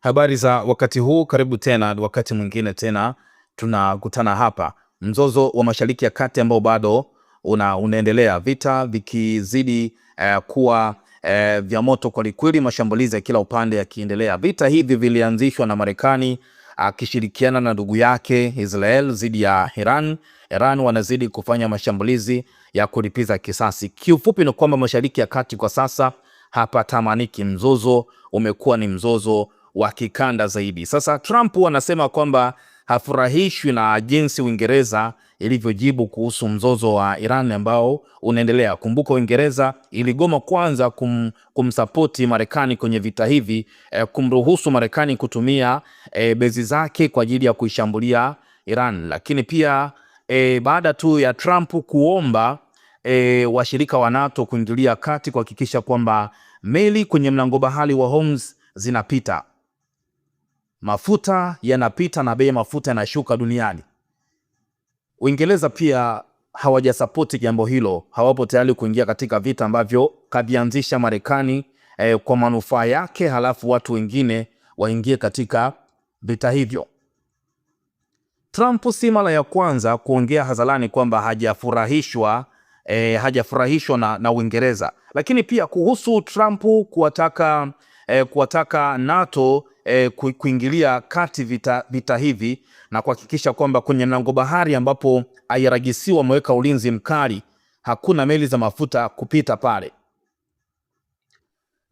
Habari za wakati huu, karibu tena wakati mwingine tena tunakutana hapa. Mzozo wa Mashariki ya Kati ambao bado unaendelea, vita vikizidi kuwa vya moto kwa kweli, mashambulizi ya kila upande yakiendelea. Vita hivi vilianzishwa na Marekani akishirikiana na ndugu yake Israel dhidi ya Iran. Iran wanazidi kufanya mashambulizi ya kulipiza kisasi. Kiufupi ni kwamba Mashariki ya Kati kwa sasa hapa tamaniki, mzozo umekuwa ni mzozo wa kikanda zaidi. Sasa Trump anasema kwamba hafurahishwi na jinsi Uingereza ilivyojibu kuhusu mzozo wa Iran ambao unaendelea. Kumbuka Uingereza iligoma kwanza kumsapoti Marekani kwenye vita hivi, kumruhusu Marekani kutumia bezi zake kwa ajili ya kuishambulia Iran. Lakini pia baada tu ya Trump kuomba washirika wa NATO kuingilia kati kuhakikisha kwamba meli kwenye mlango bahari wa Hormuz zinapita, mafuta yanapita na bei mafuta yanashuka duniani. Uingereza pia hawajasapoti jambo hilo, hawapo tayari kuingia katika vita ambavyo kavianzisha Marekani kwa manufaa yake, halafu watu wengine waingie katika vita hivyo. Trump si mara ya kwanza kuongea hadharani kwamba hajafurahishwa na Uingereza, lakini pia kuhusu Trump kuwataka NATO kuingilia kati vita hivi na kuhakikisha kwamba kwenye mlango bahari ambapo airagisiwa wameweka ulinzi mkali, hakuna meli za mafuta kupita pale.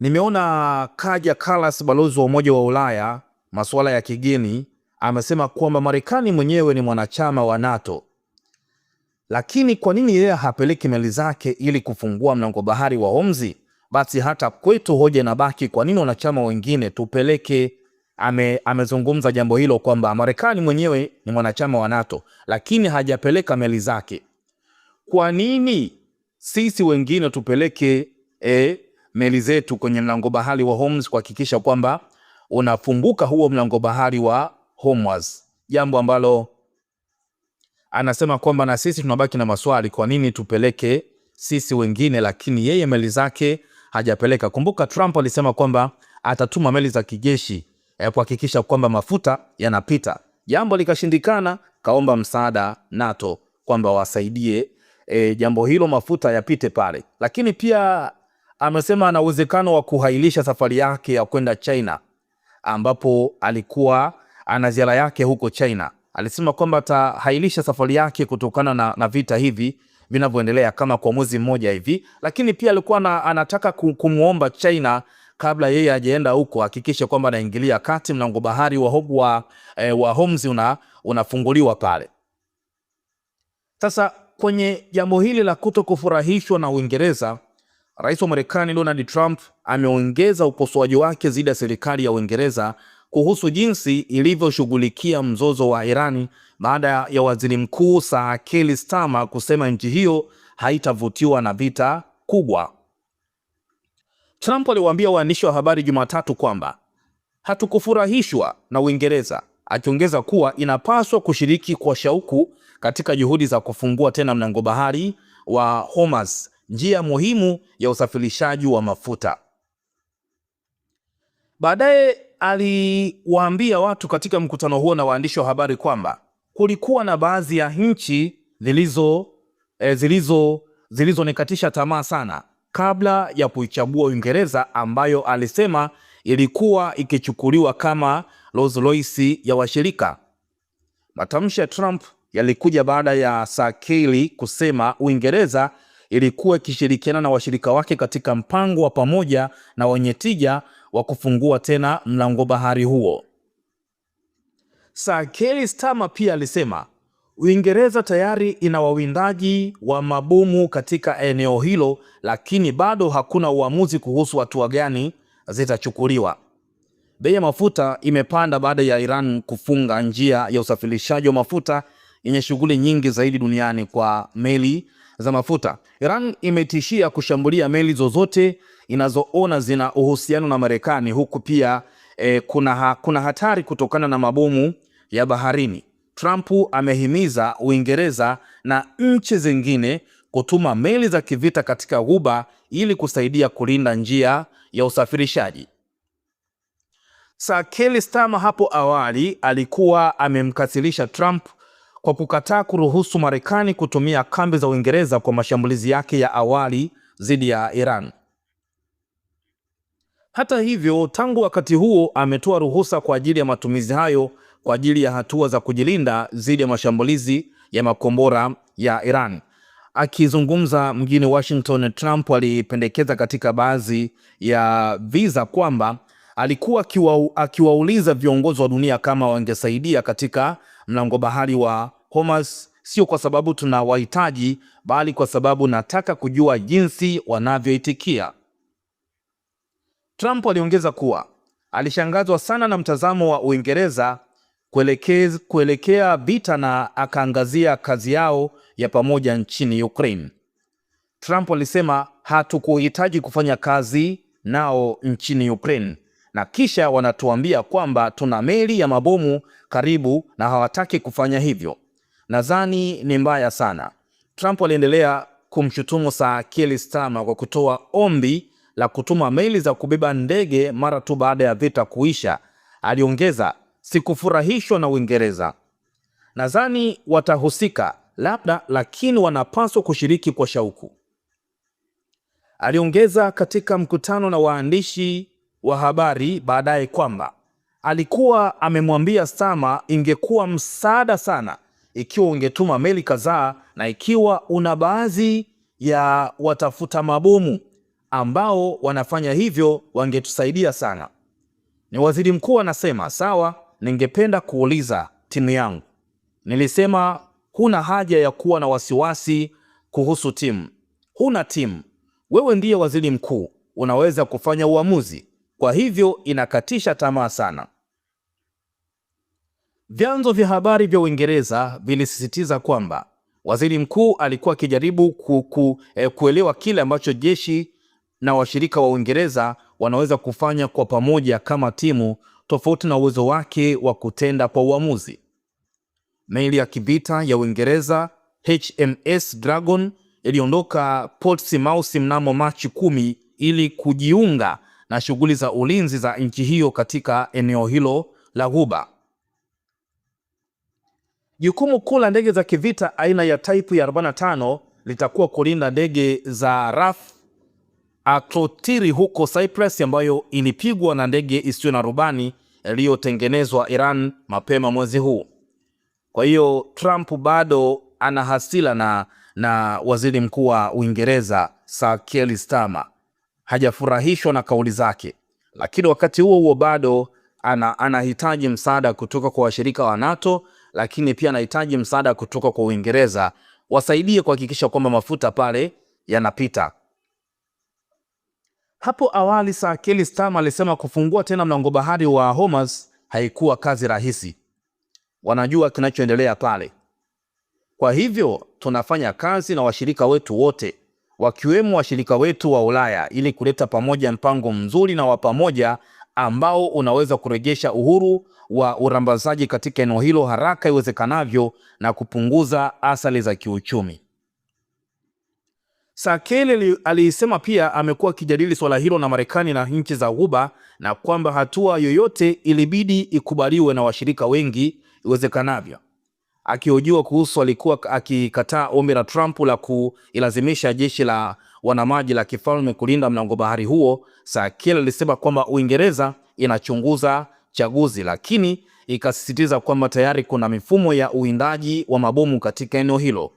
Nimeona Kaja Kallas, balozi wa Umoja wa Ulaya masuala ya kigeni, amesema kwamba Marekani mwenyewe ni mwanachama wa NATO, lakini kwa nini yeye hapeleki meli zake ili kufungua mlango bahari wa Hormuz? Basi hata kwetu hoja inabaki, kwa nini wanachama wengine tupeleke? Amezungumza jambo hilo kwamba Marekani mwenyewe ni mwanachama wa NATO lakini hajapeleka meli zake. Kwa nini sisi wengine tupeleke meli zetu kwenye mlango bahari wa Hormuz kuhakikisha kwamba unafunguka huo mlango bahari wa Hormuz? Jambo ambalo anasema kwamba na sisi tunabaki na maswali, kwa nini tupeleke sisi wengine lakini yeye meli zake hajapeleka. Kumbuka Trump alisema kwamba atatuma meli za kijeshi kuhakikisha kwamba mafuta yanapita. Jambo likashindikana, kaomba msaada NATO kwamba wasaidie jambo hilo, mafuta yapite pale. Lakini pia amesema ana uwezekano wa kuhailisha safari yake ya kwenda China, ambapo alikuwa ana ziara yake huko China. Alisema kwamba atahailisha safari yake kutokana na vita hivi vinavyoendelea kama kwa mwezi mmoja hivi. Lakini pia alikuwa anataka kumuomba China kabla yeye hajaenda huko hakikisha kwamba anaingilia kati mlango bahari wa Hormuz unafunguliwa pale. Sasa kwenye jambo hili la kutokufurahishwa na Uingereza, Rais wa Marekani Donald Trump ameongeza ukosoaji wake dhidi ya serikali ya Uingereza kuhusu jinsi ilivyoshughulikia mzozo wa Irani baada ya Waziri Mkuu Sir Keir Starmer kusema nchi hiyo haitavutiwa na vita kubwa. Trump aliwaambia waandishi wa habari Jumatatu kwamba hatukufurahishwa na Uingereza, akiongeza kuwa inapaswa kushiriki kwa shauku katika juhudi za kufungua tena mlango bahari wa Hormuz, njia muhimu ya usafirishaji wa mafuta. Baadaye aliwaambia watu katika mkutano huo na waandishi wa habari kwamba kulikuwa na baadhi ya nchi zilizonikatisha tamaa sana kabla ya kuichagua Uingereza, ambayo alisema ilikuwa ikichukuliwa kama Rolls Royce ya washirika. Matamshi ya Trump yalikuja baada ya Sir Keir kusema Uingereza ilikuwa ikishirikiana na washirika wake katika mpango wa pamoja na wenye tija wa kufungua tena mlango bahari huo. Sir Keir Starmer pia alisema Uingereza tayari ina wawindaji wa mabomu katika eneo hilo, lakini bado hakuna uamuzi kuhusu hatua gani zitachukuliwa. Bei ya mafuta imepanda baada ya Iran kufunga njia ya usafirishaji wa mafuta yenye shughuli nyingi zaidi duniani kwa meli za mafuta. Iran imetishia kushambulia meli zozote inazoona zina uhusiano na Marekani, huku pia kuna hatari kutokana na mabomu ya baharini. Trump amehimiza Uingereza na nchi zingine kutuma meli za kivita katika Ghuba ili kusaidia kulinda njia ya usafirishaji. Sir Keir Starmer hapo awali alikuwa amemkasirisha Trump kwa kukataa kuruhusu Marekani kutumia kambi za Uingereza kwa mashambulizi yake ya awali dhidi ya Iran. Hata hivyo, tangu wakati huo ametoa ruhusa kwa ajili ya matumizi hayo kwa ajili ya hatua za kujilinda dhidi ya mashambulizi ya makombora ya Iran. Akizungumza mjini Washington, Trump alipendekeza katika baadhi ya visa kwamba alikuwa akiwauliza viongozi wa dunia kama wangesaidia katika mlango bahari wa Hormuz, sio kwa sababu tunawahitaji, bali kwa sababu nataka kujua jinsi wanavyoitikia. Trump aliongeza kuwa alishangazwa sana na mtazamo wa Uingereza kuelekea vita na akaangazia kazi yao ya pamoja nchini Ukraine. Trump alisema hatukuhitaji kufanya kazi nao nchini Ukraine, na kisha wanatuambia kwamba tuna meli ya mabomu karibu na hawataki kufanya hivyo. Nadhani ni mbaya sana. Trump aliendelea kumshutumu Sir Keir Starmer kwa kutoa ombi la kutuma meli za kubeba ndege mara tu baada ya vita kuisha. Aliongeza, sikufurahishwa na Uingereza. Nadhani watahusika labda, lakini wanapaswa kushiriki kwa shauku. Aliongeza katika mkutano na waandishi wa habari baadaye kwamba alikuwa amemwambia Starmer ingekuwa msaada sana ikiwa ungetuma meli kadhaa na ikiwa una baadhi ya watafuta mabomu ambao wanafanya hivyo wangetusaidia sana. Ni waziri mkuu anasema, sawa, ningependa kuuliza timu yangu. Nilisema huna haja ya kuwa na wasiwasi kuhusu timu. Huna timu. Wewe ndiye waziri mkuu, unaweza kufanya uamuzi. Kwa hivyo inakatisha tamaa sana. Vyanzo vya habari vya Uingereza vilisisitiza kwamba waziri mkuu alikuwa akijaribu kuelewa kile ambacho jeshi na washirika wa Uingereza wanaweza kufanya kwa pamoja kama timu, tofauti na uwezo wake wa kutenda kwa uamuzi. Meli ya kivita ya Uingereza HMS Dragon iliondoka Portsmouth mnamo Machi 10 ili kujiunga na shughuli za ulinzi za nchi hiyo katika eneo hilo la Ghuba. Jukumu kuu la ndege za kivita aina ya Type ya 45 litakuwa kulinda ndege za RAF Akrotiri huko Cyprus, ambayo ilipigwa na ndege isiyo na rubani iliyotengenezwa Iran mapema mwezi huu. Kwa hiyo Trump bado ana hasira na waziri mkuu wa Uingereza Sir Keir Starmer. Hajafurahishwa na kauli zake, lakini wakati huo huo bado anahitaji msaada kutoka kwa washirika wa NATO, lakini pia anahitaji msaada kutoka kwa Uingereza wasaidie kuhakikisha kwamba mafuta pale yanapita. Hapo awali Sir Keir Starmer alisema kufungua tena mlango bahari wa Hormuz haikuwa kazi rahisi. Wanajua kinachoendelea pale. Kwa hivyo tunafanya kazi na washirika wetu wote, wakiwemo washirika wetu wa Ulaya, ili kuleta pamoja mpango mzuri na wa pamoja ambao unaweza kurejesha uhuru wa urambazaji katika eneo hilo haraka iwezekanavyo na kupunguza athari za kiuchumi. Sir Keir alisema pia amekuwa akijadili swala hilo na Marekani na nchi za Ghuba, na kwamba hatua yoyote ilibidi ikubaliwe na washirika wengi iwezekanavyo. Akihojiwa kuhusu alikuwa akikataa ombi la Trump la kuilazimisha jeshi la wanamaji la kifalme kulinda mlango bahari huo, Sir Keir alisema kwamba Uingereza inachunguza chaguzi, lakini ikasisitiza kwamba tayari kuna mifumo ya uwindaji wa mabomu katika eneo hilo.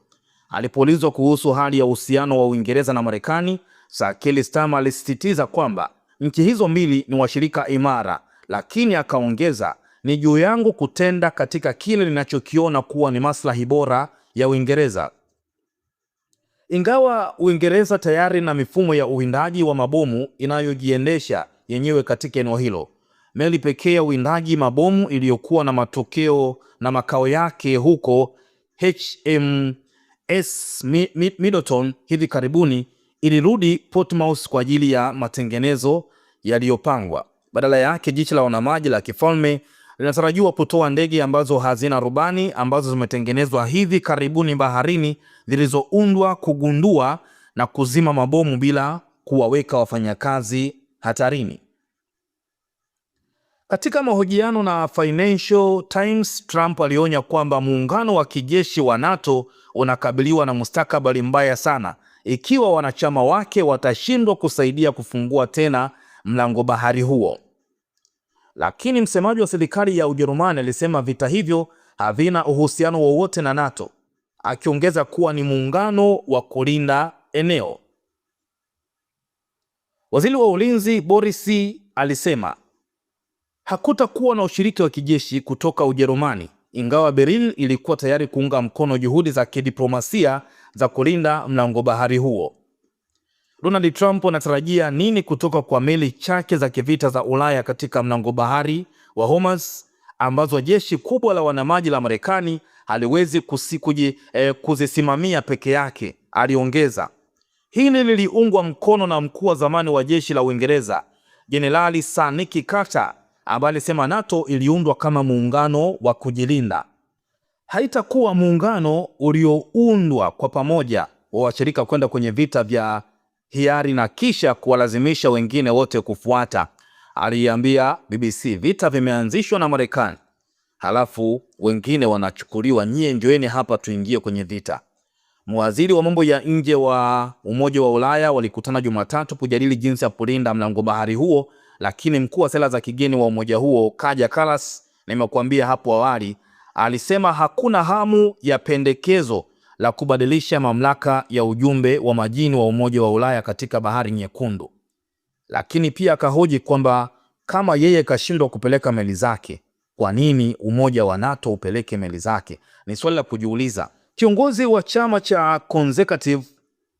Alipoulizwa kuhusu hali ya uhusiano wa Uingereza na Marekani, Sir Keir Starmer alisisitiza kwamba nchi hizo mbili ni washirika imara, lakini akaongeza, ni juu yangu kutenda katika kile ninachokiona kuwa ni maslahi bora ya Uingereza. Ingawa Uingereza tayari na mifumo ya uwindaji wa mabomu inayojiendesha yenyewe katika eneo hilo, meli pekee ya uwindaji mabomu iliyokuwa na matokeo na makao yake huko HMS Middleton hivi karibuni ilirudi Portsmouth kwa ajili ya matengenezo yaliyopangwa. Badala yake jeshi la wanamaji la kifalme linatarajiwa kutoa ndege ambazo hazina rubani ambazo zimetengenezwa hivi karibuni baharini, zilizoundwa kugundua na kuzima mabomu bila kuwaweka wafanyakazi hatarini. Katika mahojiano na Financial Times, Trump alionya kwamba muungano wa kijeshi wa NATO unakabiliwa na mustakabali mbaya sana ikiwa wanachama wake watashindwa kusaidia kufungua tena mlango bahari huo. Lakini msemaji wa serikali ya Ujerumani alisema vita hivyo havina uhusiano wowote na NATO, akiongeza kuwa ni muungano wa kulinda eneo. Waziri wa Ulinzi Boris alisema hakutakuwa na ushiriki wa kijeshi kutoka Ujerumani, ingawa Berlin ilikuwa tayari kuunga mkono juhudi za kidiplomasia za kulinda mlango bahari huo. Donald Trump anatarajia nini kutoka kwa meli chache za kivita za Ulaya katika mlango bahari wa Hormuz ambazo jeshi kubwa la wanamaji la Marekani haliwezi kuzisimamia peke yake? Aliongeza, hili liliungwa mkono na mkuu wa zamani wa jeshi la Uingereza Jenerali Sir Nick Carter, ambaye alisema NATO iliundwa kama muungano wa kujilinda. Haitakuwa muungano ulioundwa kwa pamoja wa washirika kwenda kwenye vita vya hiari na kisha kuwalazimisha wengine wote kufuata. Aliambia BBC, vita vimeanzishwa na Marekani, halafu wengine wanachukuliwa, nyie njoeni hapa tuingie kwenye vita. Mawaziri wa mambo ya nje wa Umoja wa Ulaya walikutana Jumatatu kujadili jinsi ya kulinda mlango bahari huo, lakini mkuu wa sera za kigeni wa umoja huo Kaja Kallas, nimekuambia hapo awali, alisema hakuna hamu ya pendekezo la kubadilisha mamlaka ya ujumbe wa majini wa Umoja wa Ulaya katika Bahari Nyekundu. Lakini pia akahoji kwamba kama yeye kashindwa kupeleka meli zake, kwa nini umoja wa NATO upeleke meli zake? Ni swali la kujiuliza. Kiongozi wa chama cha Conservative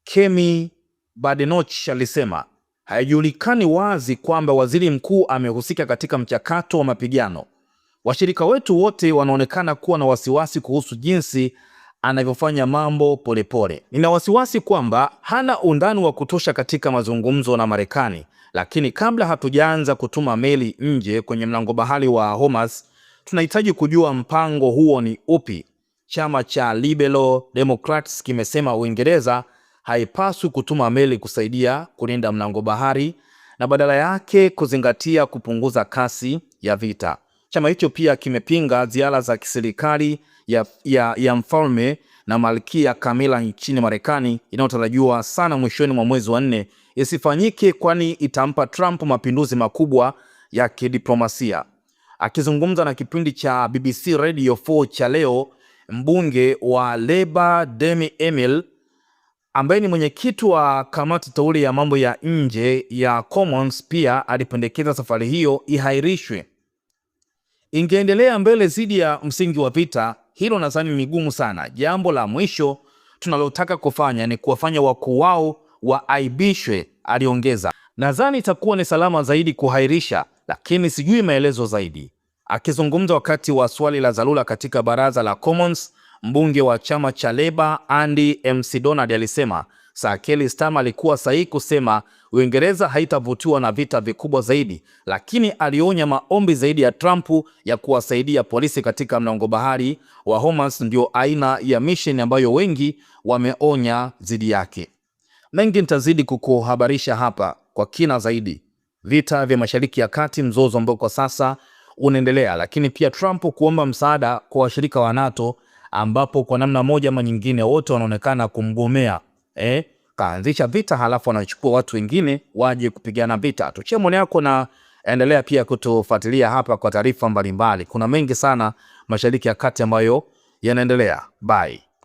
Kemi Badenoch alisema haijulikani wazi kwamba waziri mkuu amehusika katika mchakato wa mapigano. Washirika wetu wote wanaonekana kuwa na wasiwasi kuhusu jinsi anavyofanya mambo polepole. Nina wasiwasi kwamba hana undani wa kutosha katika mazungumzo na Marekani, lakini kabla hatujaanza kutuma meli nje kwenye mlango bahari wa Hormuz, tunahitaji kujua mpango huo ni upi. Chama cha Liberal Democrats kimesema Uingereza haipaswi kutuma meli kusaidia kulinda mlango bahari na badala yake kuzingatia kupunguza kasi ya vita. Chama hicho pia kimepinga ziara za kiserikali ya mfalme na malkia Camilla nchini Marekani inayotarajiwa sana mwishoni mwa mwezi wa 4 isifanyike, kwani itampa Trump mapinduzi makubwa ya kidiplomasia. Akizungumza na kipindi cha BBC Radio 4 cha leo, mbunge wa Labour Demi Emil, ambaye ni mwenyekiti wa kamati teule ya mambo ya nje ya Commons, pia alipendekeza safari hiyo ihairishwe. Ingeendelea mbele zidi ya msingi wa vita, hilo nadhani ni gumu sana. Jambo la mwisho tunalotaka kufanya ni kuwafanya wakuu wao waaibishwe, aliongeza. Nadhani itakuwa ni salama zaidi kuhairisha, lakini sijui maelezo zaidi. Akizungumza wakati wa swali la dharura katika baraza la Commons, mbunge wa chama cha Labour Andy McDonald alisema Sir Keir Starmer alikuwa sahihi kusema Uingereza haitavutiwa na vita vikubwa zaidi, lakini alionya maombi zaidi ya Trump ya kuwasaidia polisi katika mlango bahari wa Hormuz ndio aina ya mission ambayo wengi wameonya dhidi yake. Mengi nitazidi kukuhabarisha hapa kwa kina zaidi. Vita vya Mashariki ya Kati, mzozo ambao kwa sasa unaendelea, lakini pia Trump kuomba msaada kwa washirika wa NATO ambapo kwa namna moja ama nyingine wote wanaonekana kumgomea. Kaanzisha vita halafu anachukua watu wengine waje kupigana vita. Tuchie maoni yako na endelea pia kutufuatilia hapa kwa taarifa mbalimbali. Kuna mengi sana Mashariki ya Kati ambayo yanaendelea. Bye.